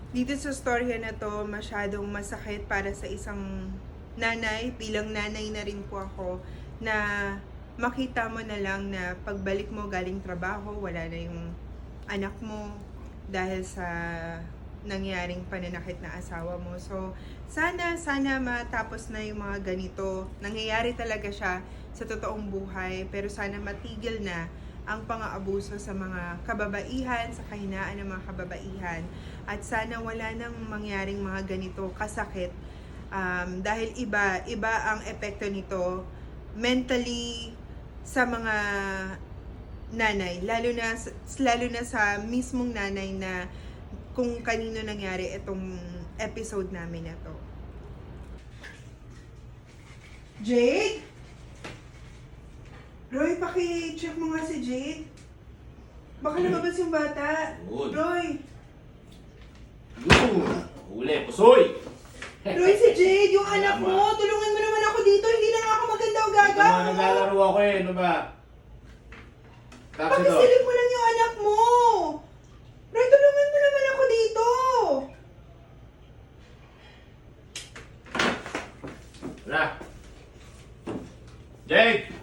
Dito sa storya na to, masyadong masakit para sa isang nanay, bilang nanay na rin po ako, na makita mo na lang na pagbalik mo galing trabaho, wala na yung anak mo dahil sa nangyaring pananakit na asawa mo. So, sana matapos na yung mga ganito. Nangyayari talaga siya sa totoong buhay, pero sana matigil na ang pang-aabuso sa mga kababaihan, sa kahinaan ng mga kababaihan. At sana wala nang mangyaring mga ganito kasakit. Dahil iba ang epekto nito mentally sa mga nanay, lalo na sa mismong nanay na kung kanino nangyari itong episode namin na to. Jade? Roy, paki-check mo nga si Jade. Baka lumabas yung bata. Good. Roy! Huli, pusoy! Roy, si Jade, yung anak mo! Tulungan mo naman ako dito. Hindi na nga ako maganda o gaga. Ito nga, naglalaro ako eh. Ano ba? Tapos ito. Pakisilip mo lang yung anak mo! Roy, tulungan mo naman ako dito! Wala. Jake!